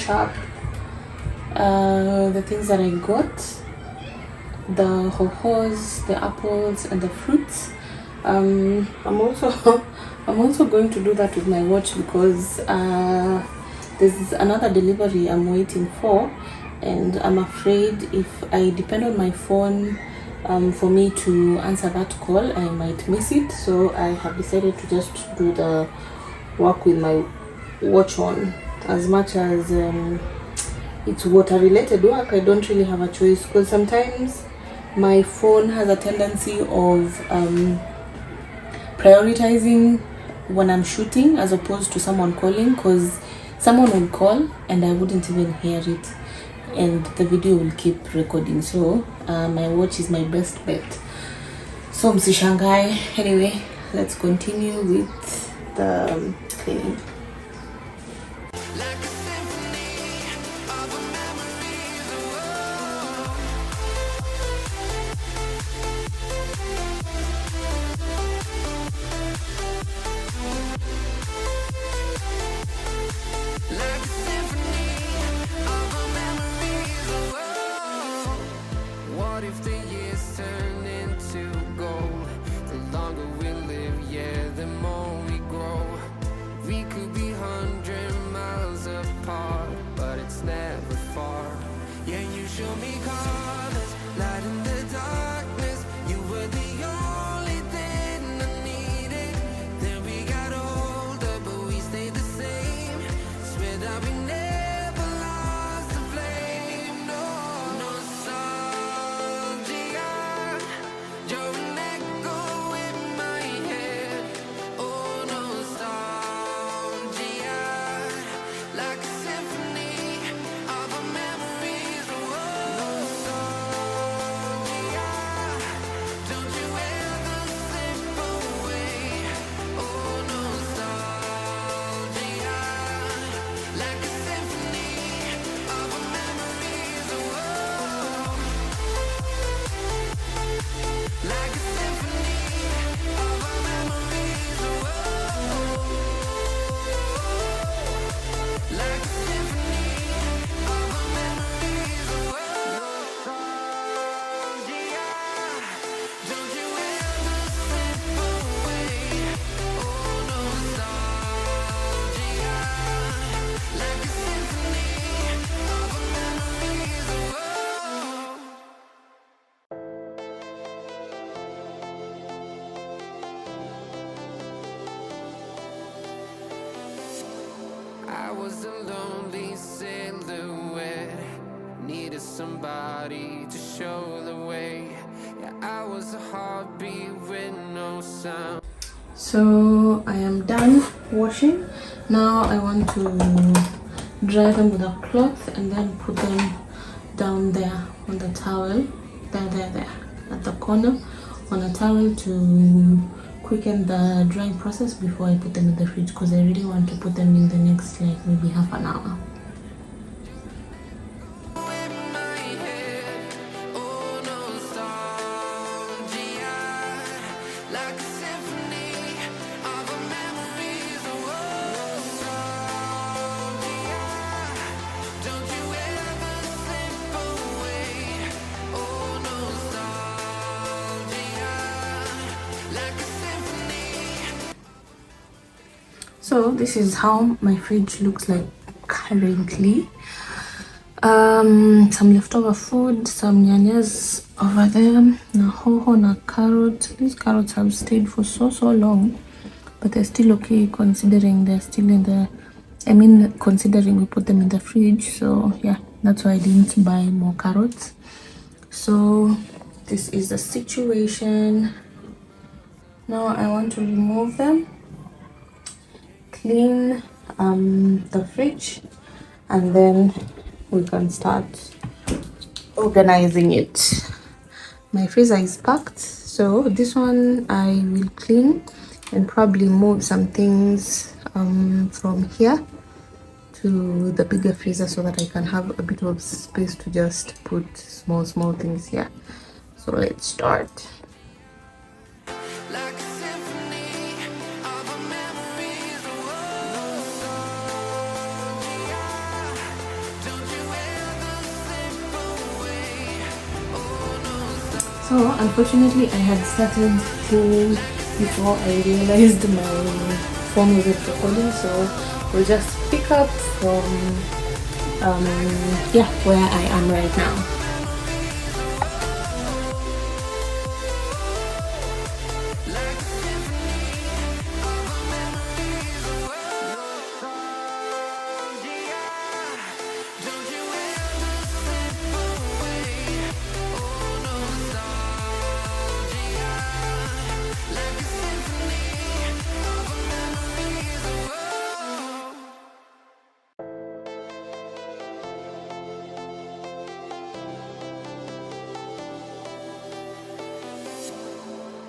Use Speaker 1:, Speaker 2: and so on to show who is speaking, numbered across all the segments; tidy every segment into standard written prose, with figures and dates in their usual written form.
Speaker 1: up the things that I got, the ho-hos, the apples, and the fruits. I'm also going to do that with my watch because there's another delivery I'm waiting for, and I'm afraid if I depend on my phone for me to answer that call, I might miss it. So I have decided to just do the work with my watch on. As much as it's water related work, I don't really have a choice, because sometimes my phone has a tendency of prioritizing when I'm shooting as opposed to someone calling, because someone will call and I wouldn't even hear it and the video will keep recording. So my watch is my best bet. So msishangae. Anyway, let's continue with the cleaning.
Speaker 2: I was a lonely silhouette, needed somebody to show the way. Yeah, I was a heartbeat with no sound.
Speaker 1: So I am done washing. Now I want to dry them with a cloth and then put them down there on the towel, there at the corner on a towel to quicken the drying process before I put them in the fridge, because I really want to put them in the next like maybe half an hour. So this is how my fridge looks like currently. Some leftover food, some nyanyas over there, na hoho, na carrot. These carrots have stayed for so long, but they're still okay considering they're still in the, considering we put them in the fridge. So yeah, that's why I didn't buy more carrots. So this is the situation. Now I want to remove them, clean the fridge, and then we can start organizing it. My freezer is packed, so this one I will clean and probably move some things from here to the bigger freezer so that I can have a bit of space to just put small things here. So let's start. So unfortunately I had started cleaning before I realized my phone wasn't recording, so we'll just pick up from yeah, where I am right now.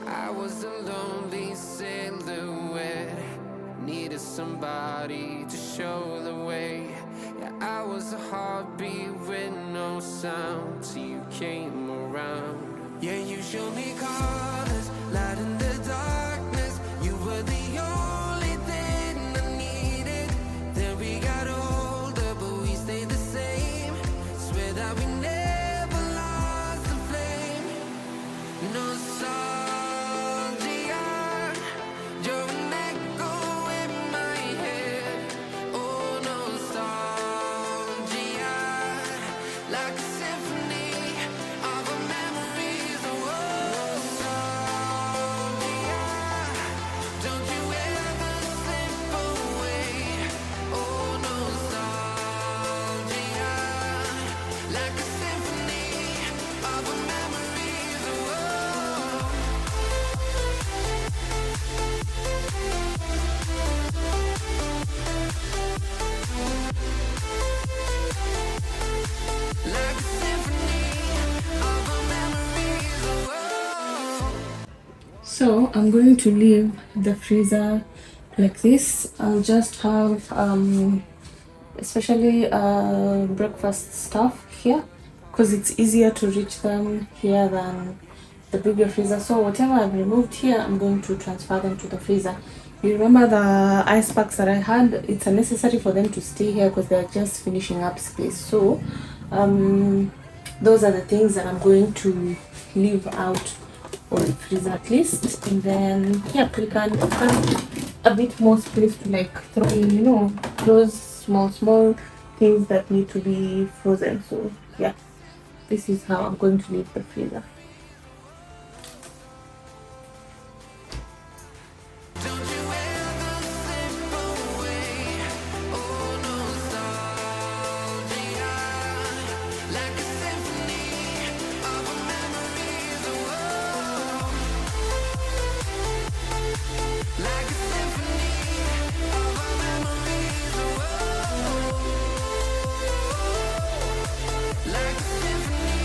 Speaker 2: I was a lonely silhouette, needed somebody to show the way. Yeah, I was a heartbeat with no sound till you came around. Yeah, you showed me colors, light in the darkness. You were the only thing I needed. Then we got older, but we stayed the same. Swear that we never lost the flame. Nostalgia, you're an echo in my head. Oh, nostalgia, like a symphony of our memories. Oh, nostalgia, don't you ever slip away. Oh, nostalgia, like a symphony of our memories. Oh, like a symphony of our memories. Oh,
Speaker 1: So I'm going to leave the freezer like this. I'll just have especially breakfast stuff here because it's easier to reach them here than the bigger freezer. So whatever I've removed here, I'm going to transfer them to the freezer. You remember the ice packs that I had? It's unnecessary for them to stay here because they're just finishing up space. So those are the things that I'm going to leave out of the freezer at least, and then yeah, we can have a bit more space to like throw in, you know, those small things that need to be frozen. So yeah, this is how I'm going to leave the freezer.
Speaker 2: don't you ever slip away. Oh, nostalgia, like a symphony of our memories. Oh, like a symphony of our memories. Oh, like a symphony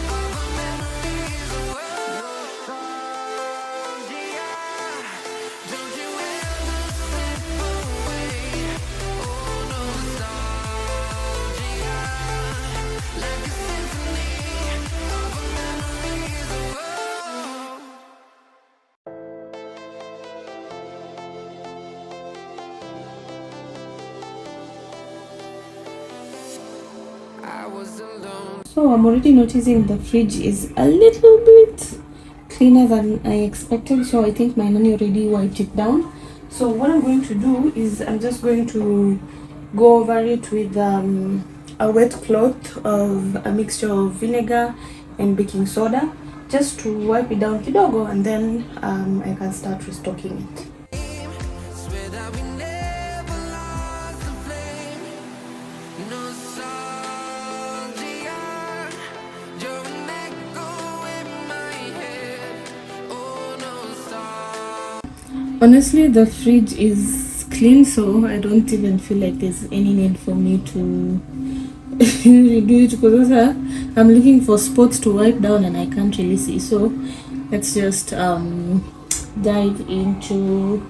Speaker 2: of our memories. Oh, nostalgia, don't you ever slip away. Oh, nostalgia, like a symphony of our memories. Oh, I was alone.
Speaker 1: So I'm already noticing the fridge is a little bit cleaner than I expected. So I think my nanny already wiped it down. So what I'm going to do is I'm just going to go over it with a wet cloth of a mixture of vinegar and baking soda, just to wipe it down kidogo, and then I can start restocking it.
Speaker 2: Swear that we never lost the flame. Nostalgia, you're an echo in my head. Oh, nostalgia.
Speaker 1: Honestly, the fridge is clean, so I don't even feel like there's any need for me to redo it, because I'm looking for spots to wipe down and I can't really see. So let's just dive into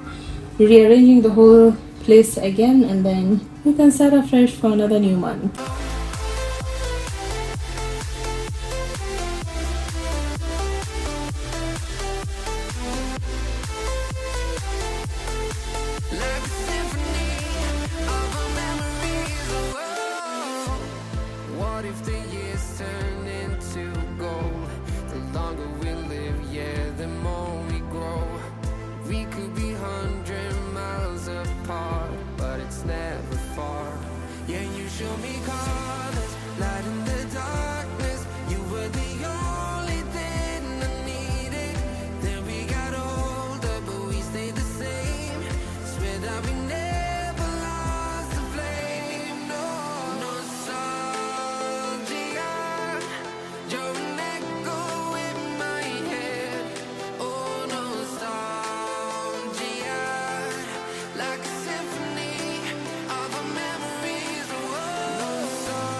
Speaker 1: rearranging the whole place again, and then we can start afresh for another new month.
Speaker 2: Like a symphony of our memories. Oh, what if the years turn into gold? The longer me colors, light in the darkness. You were the only thing I needed. Then we got older, but we stayed the same. Swear that we never lost the flame. No nostalgia. You're an echo in my head. Oh, nostalgia, like a symphony of our memories. Oh, nostalgia,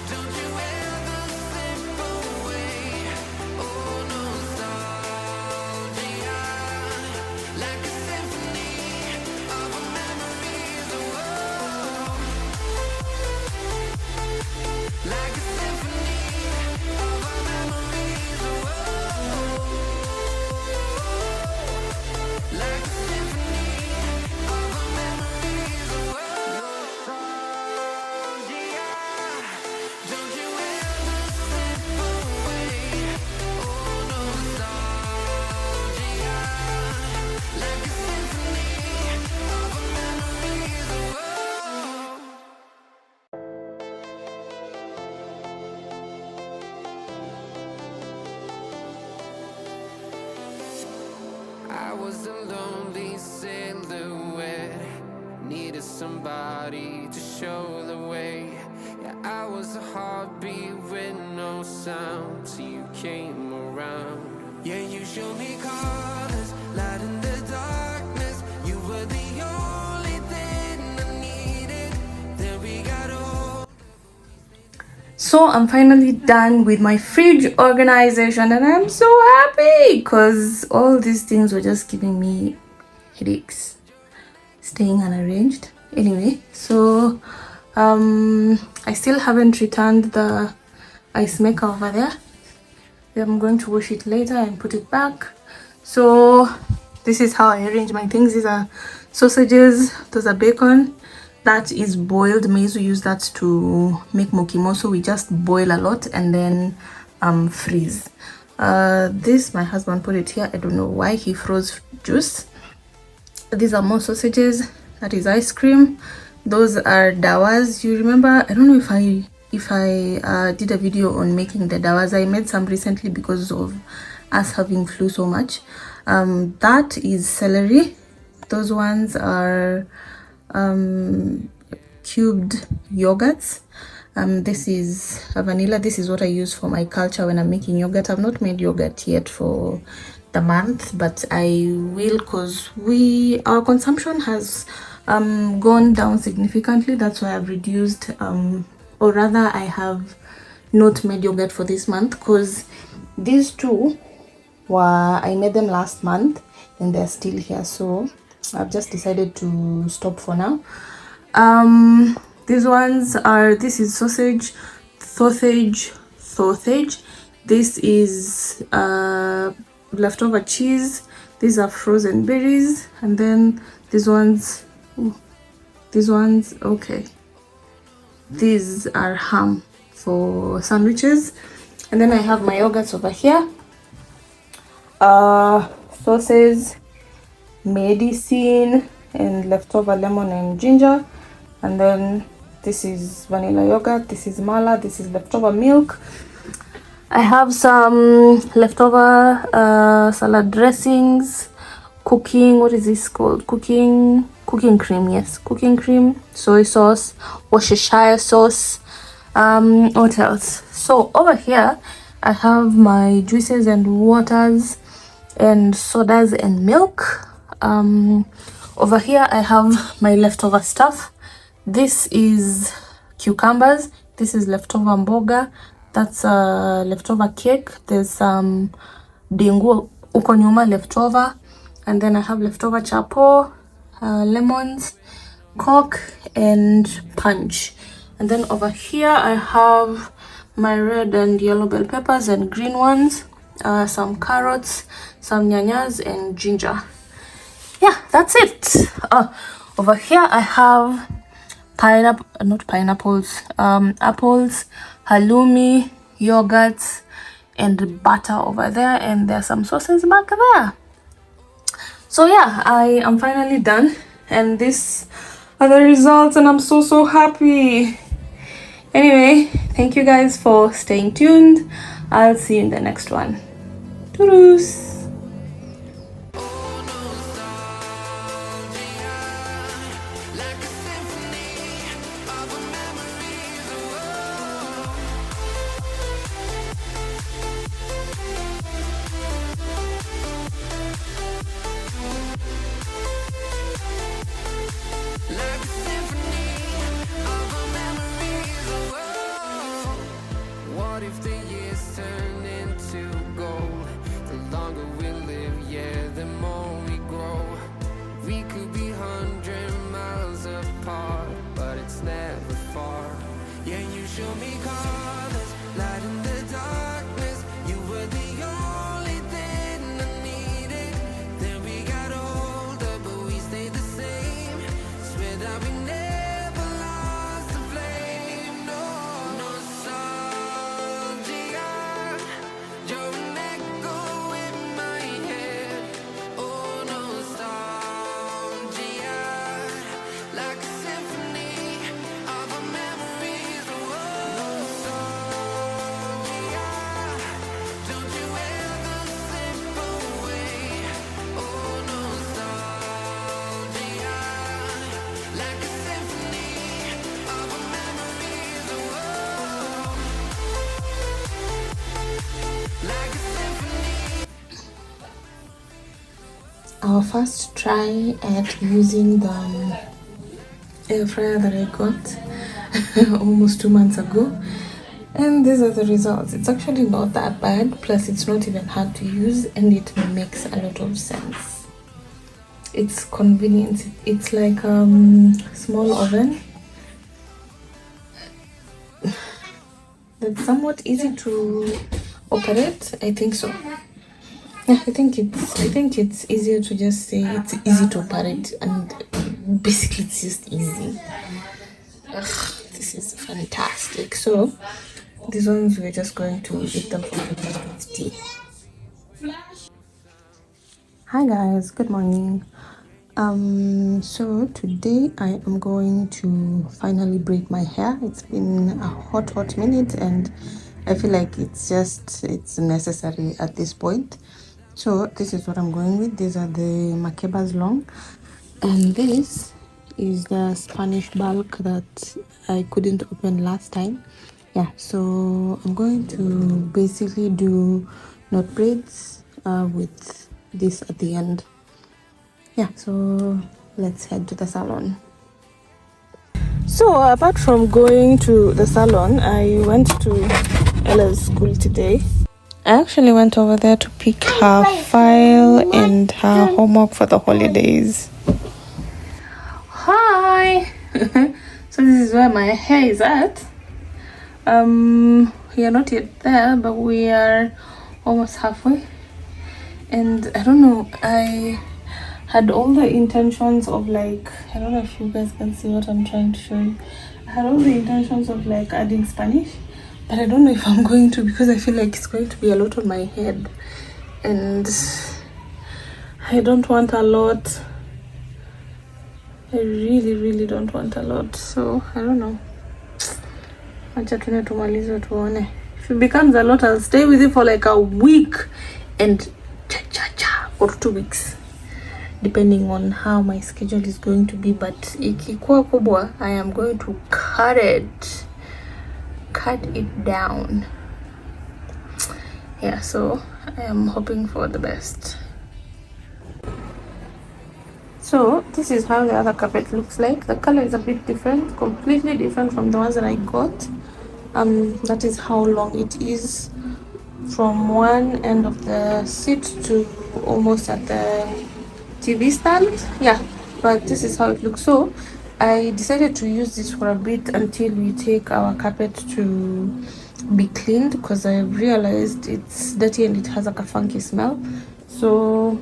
Speaker 2: don't you ever slip away. Oh, nostalgia, like a symphony of our memories. Oh, like a symphony of our memories. Oh, like a symphony of our memories. Oh, nostalgia, don't you ever slip away. Oh, nostalgia, like a symphony of our memories. Oh, I was a lonely silhouette, needed somebody to show the way. Yeah, I was a heartbeat with no sound till you came around. Yeah, you showed me colors, light in the darkness. You were the only thing I needed. Then we got old.
Speaker 1: So I'm finally done with my fridge organization and I'm so happy because all these things were just giving me headaches, staying unarranged. Anyway, so I still haven't returned the ice maker over there. I'm going to wash it later and put it back. So this is how I arrange my things. These are sausages, those are bacon. That is boiled maize. We use that to make mokimo, so we just boil a lot and then freeze. This, my husband put it here. I don't know why he froze juice. These are more sausages. That is ice cream. Those are dawas. You remember, I don't know if I did a video on making the dawas. I made some recently because of us having flu so much. That is celery. Those ones are cubed yogurts. This is a vanilla. This is what I use for my culture when I'm making yogurt. I've not made yogurt yet for the month, but I will, because our consumption has gone down significantly. That's why I've reduced, or rather I have not made yogurt for this month, because these two I made them last month and they're still here, so I've just decided to stop for now. These ones are, this is sausage. This is leftover cheese. These are frozen berries. And then these ones, okay, these are ham for sandwiches. And then I have my yogurts over here, sauces, medicine, and leftover lemon and ginger. And then this is vanilla yogurt, this is mala, this is leftover milk. I have some leftover salad dressings, what is this called? Cooking cream, yes, cooking cream, soy sauce, Worcestershire sauce. What else? So over here I have my juices and waters and sodas and milk. Over here I have my leftover stuff. This is cucumbers. This is leftover mboga. That's a leftover cake. There's some dengu uko nyuma leftover. And then I have leftover chapo, lemons, coke, and punch. And then over here I have my red and yellow bell peppers and green ones, some carrots, some nyanyas, and ginger. Yeah, that's it. Over here I have apples, halloumi, yogurts, and butter over there, and there's some sauces back there. So yeah, I am finally done, and this are the results, and I'm so happy. Anyway, thank you guys for staying tuned. I'll see you in the next one. Toodles!
Speaker 2: What if the years turn into gold? The longer we live, yeah, the more we grow. We could be 100 miles apart, but it's never far. Yeah, you show me colors, light in the darkness. You were the only thing I needed. Then we got older, but we stayed the same. Swear that we never lost the flame. No, nostalgia. You're an echo in my head. Oh, nostalgia. Like a symphony of our memories. Oh, nostalgia. Don't you ever slip away. Oh, nostalgia. Like a symphony of our memories. Oh, like a symphony.
Speaker 1: Our first try at using the air fryer that I got almost 2 months ago, and these are the results. It's actually not that bad, plus it's not even hard to use, and it makes a lot of sense. It's convenient. It's like small oven that's somewhat easy to operate. I think so. Yeah, I think it's easier to just say it's easy to operate, and basically it's just easy. Ugh, this is fantastic. So these ones we're just going to eat them for breakfast with tea. Hi guys, good morning. So today I am going to finally braid my hair. It's been a hot minute, and I feel like it's necessary at this point. So this is what I'm going with. These are the Makebas long, and this is the Spanish bulk that I couldn't open last time. Yeah, so I'm going to basically do knot braids with this at the end. Yeah, so let's head to the salon. So apart from going to the salon, I went to Ella's school today. I actually went over there to pick her file and her homework for the holidays. Hi! So this is where my hair is at. We are not yet there, but we are almost halfway. And I don't know, I had all the intentions of like, I don't know if you guys can see what I'm trying to show you. I had all the intentions of like adding Spanish, but I don't know if I'm going to, because I feel like it's going to be a lot on my head, and I don't want a lot. I really don't want a lot, so I don't know. Acha tuone tumalize tuone. If it becomes a lot, I'll stay with it for like a week and or 2 weeks, depending on how my schedule is going to be. But ikikuwa kubwa, I am going to cut it down. Yeah, so I am hoping for the best. So this is how the other carpet looks like. The color is a bit different, completely different from the ones that I got. That is how long it is from one end of the seat to almost at the TV stand. Yeah, but this is how it looks. So I decided to use this for a bit until we take our carpet to be cleaned, because I realized it's dirty and it has like a funky smell. So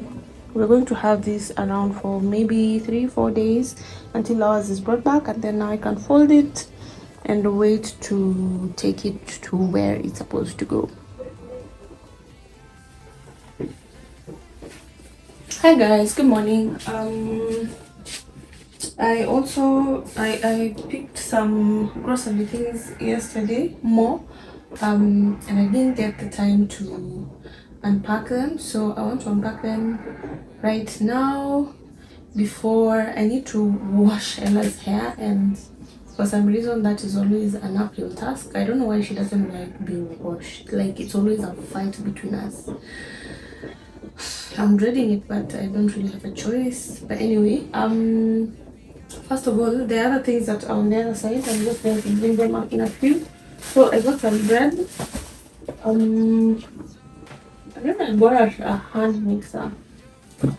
Speaker 1: we're going to have this around for maybe 3-4 days until ours is brought back, and then now I can fold it and wait to take it to where it's supposed to go. Hi guys, good morning. I picked some grocery things yesterday, more, and I didn't get the time to unpack them, so I want to unpack them right now before I need to wash Ella's hair, and for some reason that is always an uphill task. I don't know why she doesn't like being washed. Like, it's always a fight between us. I'm dreading it, but I don't really have a choice. But anyway, first of all, the other things that are on the other side, I'm just going to bring them up in a few. So I got some bread. I think I got a hand mixer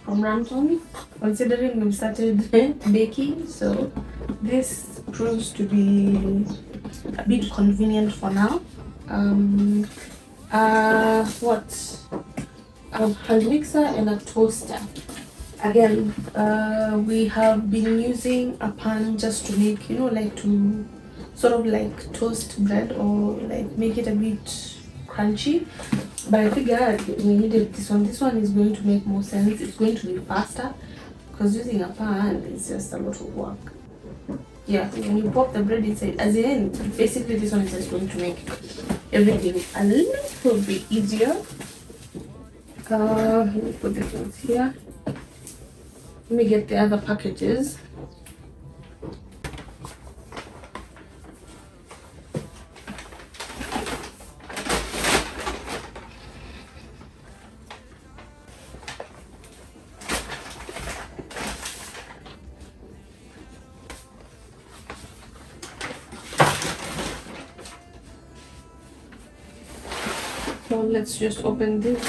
Speaker 1: from Ramton, considering we've started baking. So this proves to be a bit convenient for now. What? A hand mixer and a toaster. Again, we have been using a pan just to make, like to sort of like toast bread or like make it a bit crunchy. But I figured we needed this one. This one is going to make more sense. It's going to be faster because using a pan is just a lot of work. Yeah, when you pop the bread inside, as in, basically this one is just going to make everything a little bit easier. Let me put this one here. Let me get the other packages. So let's just open this.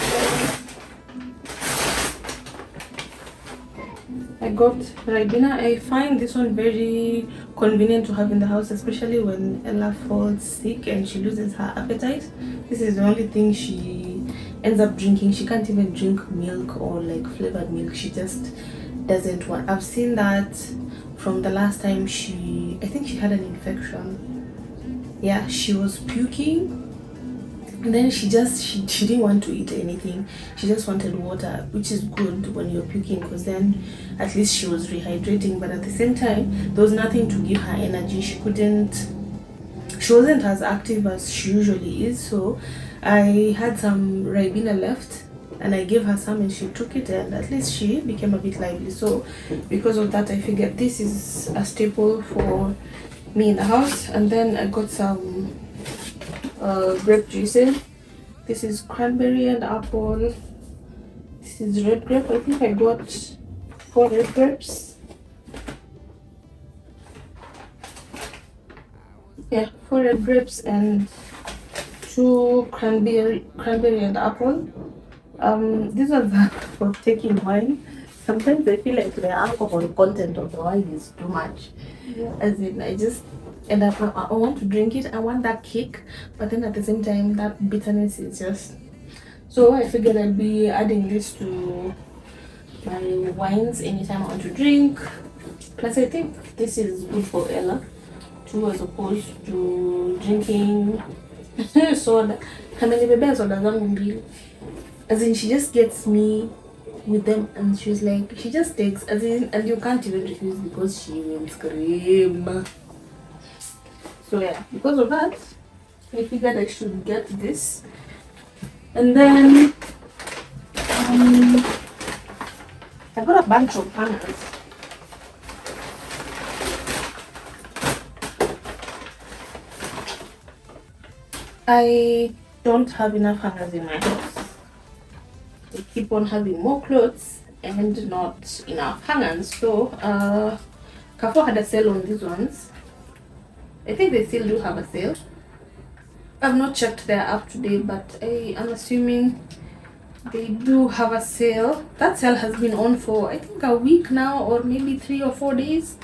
Speaker 1: I got Ribena. I find this one very convenient to have in the house, especially when Ella falls sick and she loses her appetite. This is the only thing she ends up drinking. She can't even drink milk or like flavored milk. She just doesn't want. I've seen that from the last time I think she had an infection. Yeah, she was puking. And then she didn't want to eat anything. She just wanted water, which is good when you're puking because then at least she was rehydrating. But at the same time, there was nothing to give her energy. She wasn't as active as she usually is. So I had some Ribena left and I gave her some and she took it and at least she became a bit lively. So because of that, I figured this is a staple for me in the house. And then I got some grape juices. This is cranberry and apple. This is red grape. I think I got 4 red grapes. Yeah, 4 red grapes and 2 cranberry and apple. These ones are for taking wine. Sometimes I feel like the alcohol content of the wine is too much. As in, and I want to drink it. I want that kick, but then at the same time, that bitterness is just. So I figured I'd be adding this to my wines anytime I want to drink. Plus, I think this is good for Ella too, as opposed to drinking soda. As in, she just gets me with them, and she's like, she just takes, as in, and you can't even refuse because she will scream. So yeah, because of that, I figured I should get this. And then I got a bunch of hangers. I don't have enough hangers in my house. I keep on having more clothes and not enough hangers. So Carrefour had a sale on these ones. I think they still do have a sale. I've not checked their app today, but I am assuming they do have a sale. That sale has been on for I think a week now, or maybe 3 or 4 days.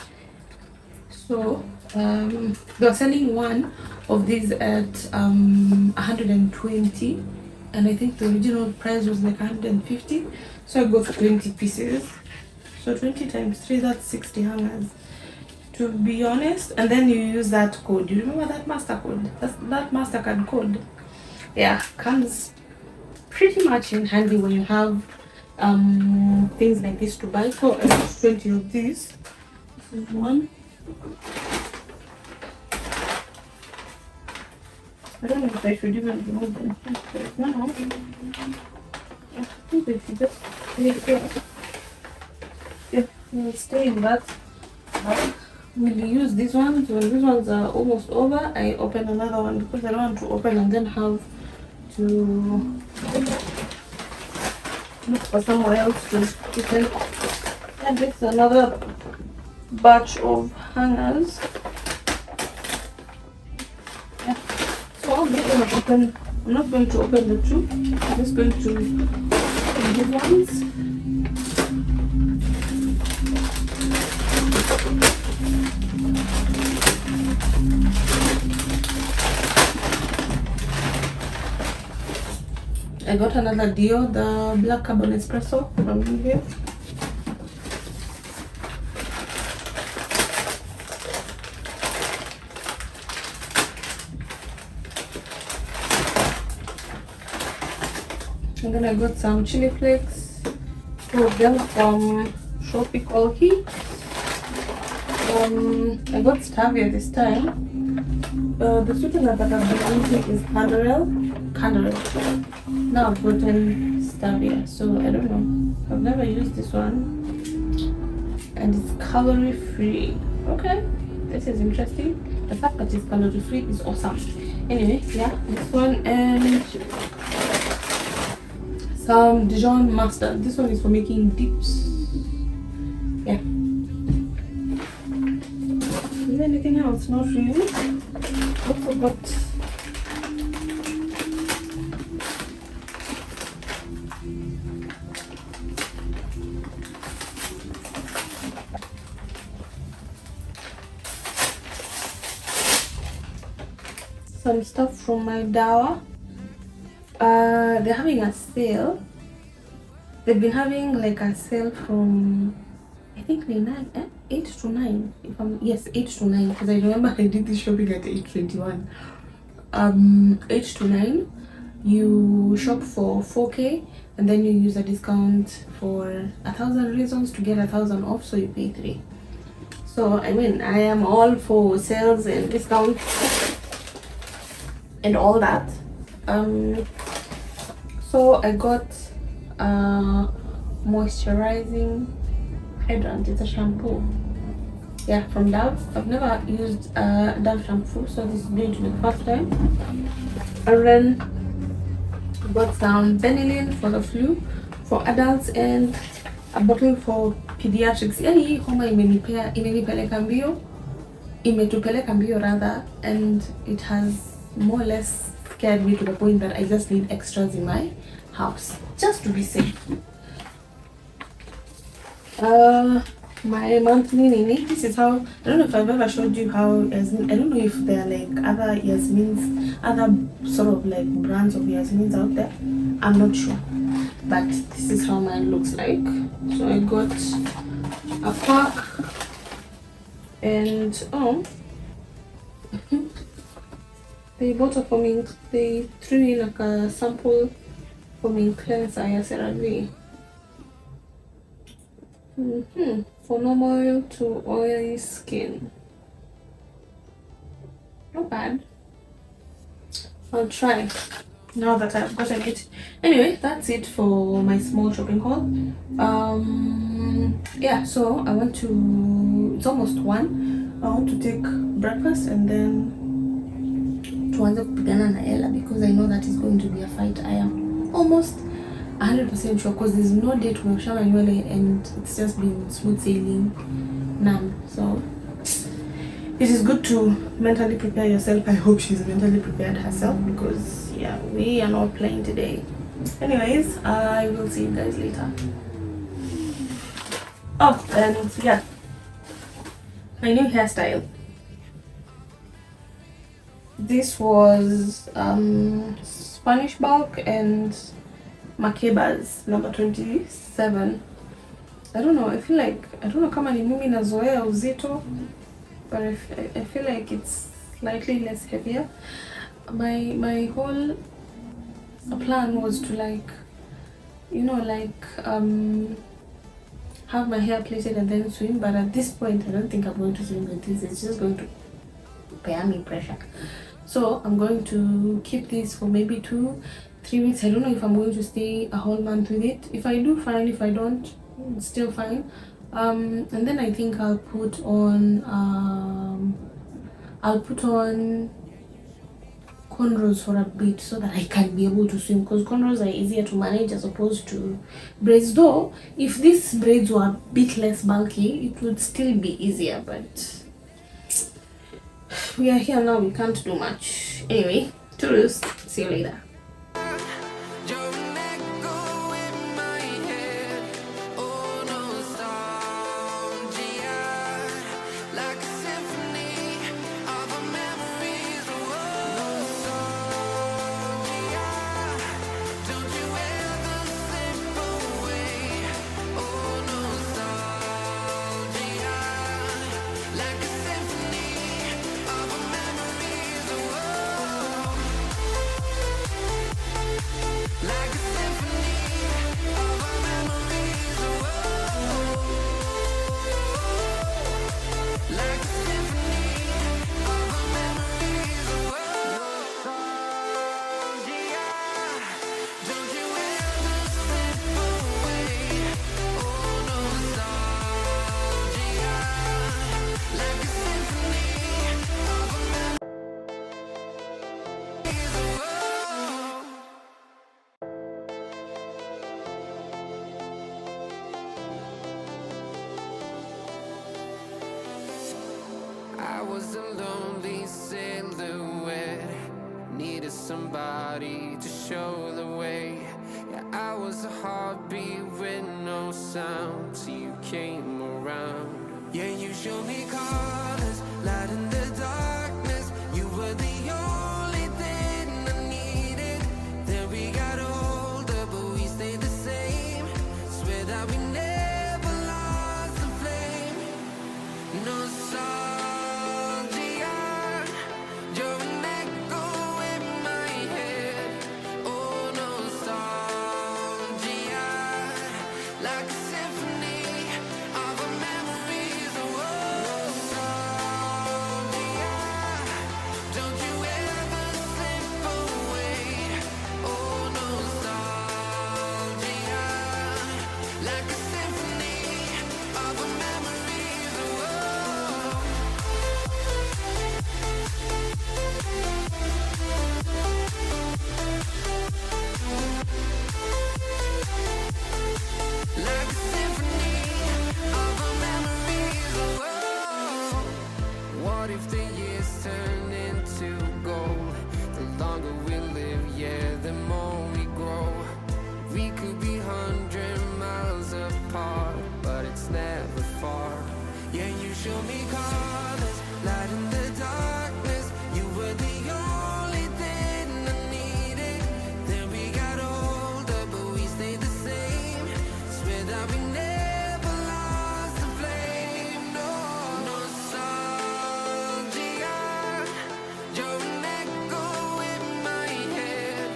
Speaker 1: So they're selling one of these at 120, and I think the original price was like 150. So I got 20 pieces. So 20 times 3, that's 60 hangers. To be honest, and then you use that code. You remember that master code? That MasterCard code. Yeah, comes pretty much in handy when you have things like this to buy. So I got 20 of these This one. I don't know if I should even remove them. No. I think they should just stay there. Yeah, we'll stay in that. We'll use these ones. When these ones are almost over, I open another one because I don't want to open and then have to look for somewhere else to put in. And this is another batch of hangers. Yeah. So I'm not going to open. I'm not going to open the two. I'm just going to open these ones. I got another deal, the black carbon espresso from here. And then I got some chili flakes, two of them from Tropical Heat. I got stevia this time. The sweetener that I've been using is Canderel. Now I've gotten stevia, so I don't know. I've never used this one. And it's calorie free. Okay, this is interesting. The fact that it's calorie free is awesome. Anyway, yeah, this one and some Dijon mustard. This one is for making dips. Yeah. Is there anything else? Not really. Also got some stuff from my Dawa. They're having a sale. They've been having like a sale from I think 8 to 9. Yes, 8 to 9, because I remember I did this shopping at 8:21. 8 to 9. You shop for 4K and then you use a discount for 1,000 reasons to get 1,000 off, so you pay 3. So I mean, I am all for sales and discounts and all that. So I got moisturizing hydrant. It's a shampoo, yeah, from Dove. I've never used Dove shampoo, so this is going to be the first time. And then got some Benylin for the flu for adults and a bottle for pediatrics. Yani hii homa imenipeleka mbio, imetupeleka mbio rather, and it has more or less scared me to the point that I just need extras in my house just to be safe. My monthly nini. This is how, I don't know if I've ever showed you how Yasmin, I don't know if there are like other Yasmins, other sort of like brands of Yasmins out there. I'm not sure, but this is how mine looks like. So I got a pack and they bought a foaming, they threw in like a sample foaming cleanser, CeraVe. For normal to oily skin. Not bad. I'll try now that I've gotten it. Anyway, that's it for my small shopping haul. Yeah, so I want to, it's almost 1. I want to take breakfast and then tuanze kupigana na Ella, because I know that is going to be a fight. I am almost 100% sure, because there's no date tumeshama nywele and it's just been smooth sailing, none. So it is good to mentally prepare yourself. I hope she's mentally prepared herself, because yeah, we are not playing today. Anyways, I will see you guys later. Oh, and yeah, my new hairstyle. This was Spanish bulk and Makebas number 27. I don't know, I feel like, I don't know kama ni mimi nazoea uzito, but I feel like it's slightly less heavier. My whole plan was to, like, you know, like have my hair plaited and then swim, but at this point I don't think I'm going to swim with this. It's just going to bear me pressure. So I'm going to keep this for maybe 2-3 weeks. I don't know if I'm going to stay a whole month with it. If I do, fine. If I don't, it's still fine. And then I think I'll put on cornrows for a bit so that I can be able to swim, because cornrows are easier to manage as opposed to braids. Though if these braids were a bit less bulky, it would still be easier, but we are here now, we can't do much. Anyway, toodles, see you later.
Speaker 2: I was a lonely silhouette, needed somebody to show the way. Yeah, I was a heartbeat with no sound till you came around. Yeah, you showed me colors, light in the darkness. You were the only thing I needed. Then we got older, but we stayed the same. Swear that we never lost the flame. No song. What if the years turn into gold? The longer we live, yeah, the more we grow. We could be 100 miles apart, but it's never far. Yeah, you show me colors, light in the darkness. You were the only thing I needed. Then we got older, but we stayed the same. Swear that we never lost the flame. No, no nostalgia. You're an echo in my head.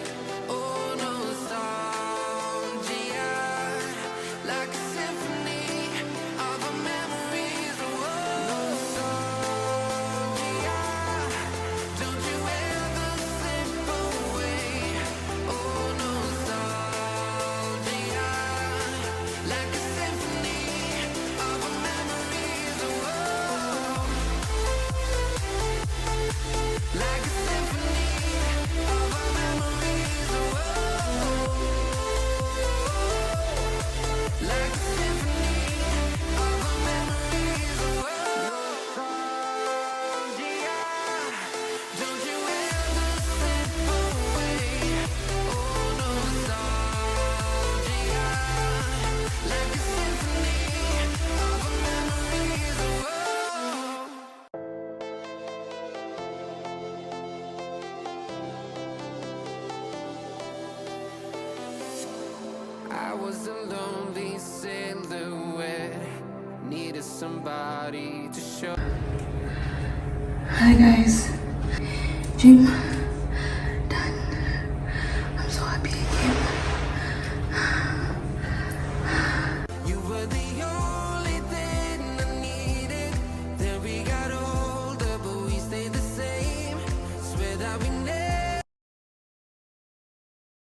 Speaker 2: Oh, nostalgia, like a symphony of our memories. Oh, nostalgia. Don't you ever slip away. Oh, nostalgia, like a symphony of our memories. Oh, like a symphony of our memories. Oh, like a symphony of our memories. Oh, nostalgia. Don't you ever slip away. Oh, nostalgia, like a symphony of our memories. Oh, I was a lonely silhouette, needed somebody to show.
Speaker 1: Hi guys, gym